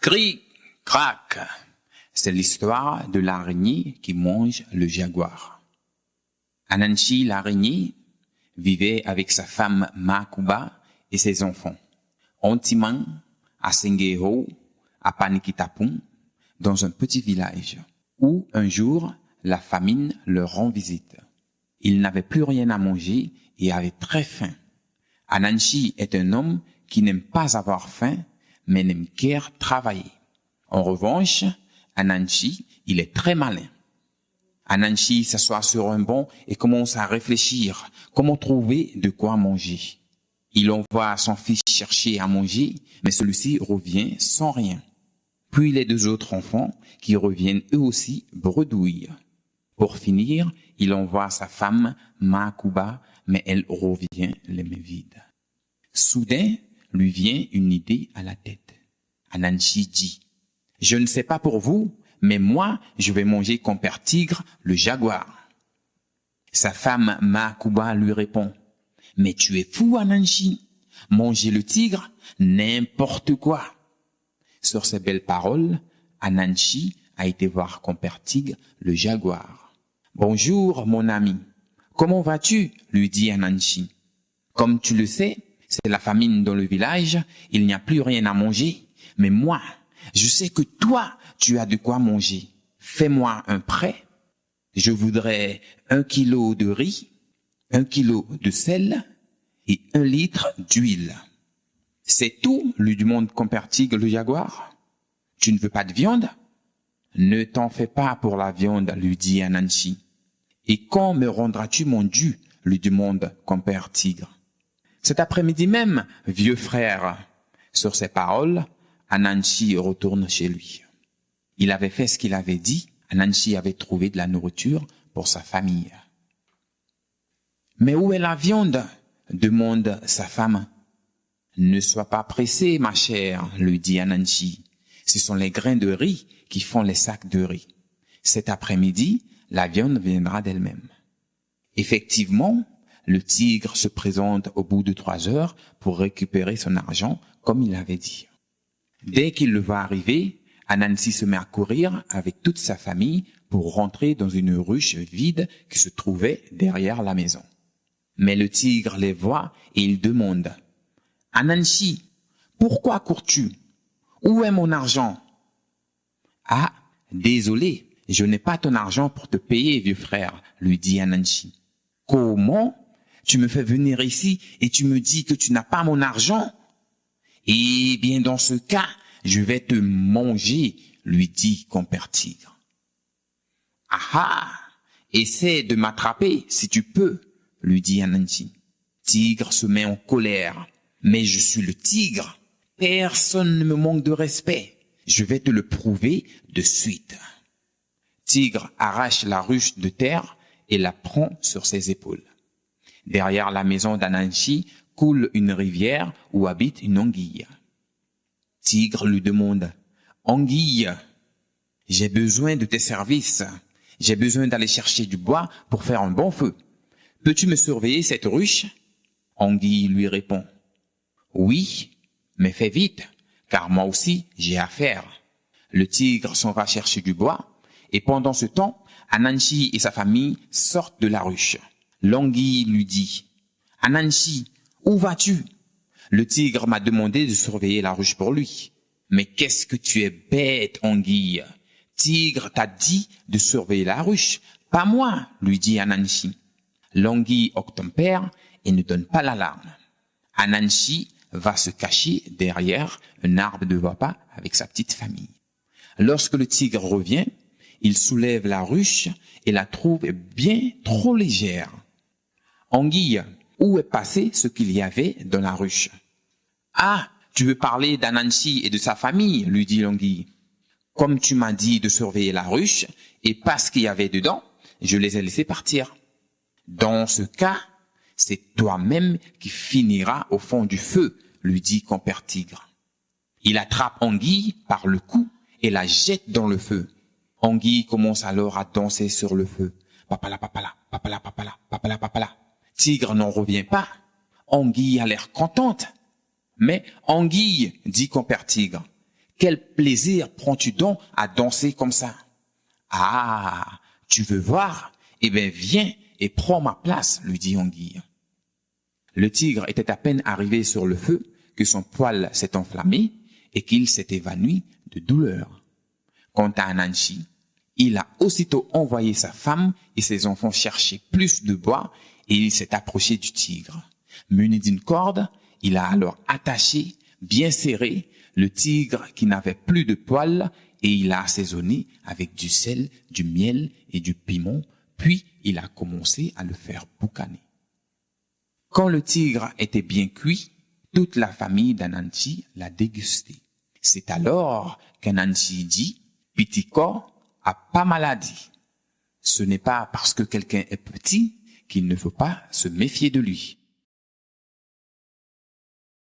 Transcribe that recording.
Cric, crac, c'est l'histoire de l'araignée qui mange le jaguar. Anansi l'araignée vivait avec sa femme Makuba et ses enfants, Ontiman, à Sengeho, à Panikitapun, dans un petit village, où un jour la famine leur rend visite. Ils n'avaient plus rien à manger et avaient très faim. Anansi est un homme qui n'aime pas avoir faim, mais n'aime guère travailler. En revanche, Anansi, il est très malin. Anansi s'assoit sur un banc et commence à réfléchir comment trouver de quoi manger. Il envoie son fils chercher à manger, mais celui-ci revient sans rien. Puis les deux autres enfants qui reviennent eux aussi bredouillent. Pour finir, il envoie sa femme Makuba, mais elle revient les mains vides. Soudain, lui vient une idée à la tête. Anansi dit: « Je ne sais pas pour vous, mais moi, je vais manger comme père tigre le jaguar. » Sa femme Makuba lui répond: « Mais tu es fou, Anansi. Manger le tigre, n'importe quoi. » Sur ces belles paroles, Anansi a été voir compère tigre le jaguar. « Bonjour, mon ami. Comment vas-tu » lui dit Anansi. « Comme tu le sais, c'est la famine dans le village, il n'y a plus rien à manger. Mais moi, je sais que toi, tu as de quoi manger. Fais-moi un prêt. Je voudrais 1 kilo de riz, 1 kilo de sel et 1 litre d'huile. » « C'est tout » lui demande compère tigre le jaguar. « Tu ne veux pas de viande ?»« Ne t'en fais pas pour la viande » lui dit Anansi. « Et quand me rendras-tu mon dû ?» lui demande compère tigre. « Cet après-midi même, vieux frère. » Sur ces paroles, Anansi retourne chez lui. Il avait fait ce qu'il avait dit. Anansi avait trouvé de la nourriture pour sa famille. « Mais où est la viande ?» demande sa femme. « Ne sois pas pressée, ma chère, » lui dit Anansi. « Ce sont les grains de riz qui font les sacs de riz. Cet après-midi, la viande viendra d'elle-même. » Effectivement, le tigre se présente au bout de 3 heures pour récupérer son argent comme il avait dit. Dès qu'il le voit arriver, Anansi se met à courir avec toute sa famille pour rentrer dans une ruche vide qui se trouvait derrière la maison. Mais le tigre les voit et il demande: « Anansi, pourquoi cours-tu? Où est mon argent? »« Ah, désolé, je n'ai pas ton argent pour te payer, vieux frère, » lui dit Anansi. « Comment? Tu me fais venir ici et tu me dis que tu n'as pas mon argent? »« Eh bien, dans ce cas, je vais te manger, » lui dit compère tigre. « Ah ah, essaie de m'attraper si tu peux, » lui dit Anansi. Tigre se met en colère. « Mais je suis le tigre. Personne ne me manque de respect. Je vais te le prouver de suite. » Tigre arrache la ruche de terre et la prend sur ses épaules. Derrière la maison d'Anansi coule une rivière où habite une anguille. Tigre lui demande: « Anguille, j'ai besoin de tes services. J'ai besoin d'aller chercher du bois pour faire un bon feu. Peux-tu me surveiller cette ruche ?» Anguille lui répond: « Oui, mais fais vite, car moi aussi j'ai affaire. » Le tigre s'en va chercher du bois, et pendant ce temps, Anansi et sa famille sortent de la ruche. L'anguille lui dit: « Anansi, où vas-tu? Le tigre m'a demandé de surveiller la ruche pour lui. »« Mais qu'est-ce que tu es bête, anguille. Tigre t'a dit de surveiller la ruche, pas moi, » lui dit Anansi. L'anguille obtempère et ne donne pas l'alarme. Anansi va se cacher derrière un arbre de vapa avec sa petite famille. Lorsque le tigre revient, il soulève la ruche et la trouve bien trop légère. « Anguille, où est passé ce qu'il y avait dans la ruche ?»« Ah, tu veux parler d'Anansi et de sa famille, » lui dit l'anguille. « Comme tu m'as dit de surveiller la ruche et pas ce qu'il y avait dedans, je les ai laissés partir. Dans ce cas, c'est toi-même qui finiras au fond du feu, » lui dit compère tigre. Il attrape Anguille par le cou et la jette dans le feu. Anguille commence alors à danser sur le feu. Papala, papala, papala, papala, papala, papala. Tigre n'en revient pas. Anguille a l'air contente. « Mais Anguille, dit compère tigre, quel plaisir prends-tu donc à danser comme ça? Ah, tu veux voir? Eh bien, viens et prends ma place, lui dit Anguille. Le tigre était à peine arrivé sur le feu que son poil s'est enflammé et qu'il s'est évanoui de douleur. Quant à Anansi, il a aussitôt envoyé sa femme et ses enfants chercher plus de bois et il s'est approché du tigre. Muni d'une corde, il a alors attaché, bien serré, le tigre qui n'avait plus de poils et il a assaisonné avec du sel, du miel et du piment, puis il a commencé à le faire boucaner. Quand le tigre était bien cuit, toute la famille d'Anansi l'a dégusté. C'est alors qu'Anansi dit « Petit corps a pas maladie ». Ce n'est pas parce que quelqu'un est petit qu'il ne faut pas se méfier de lui.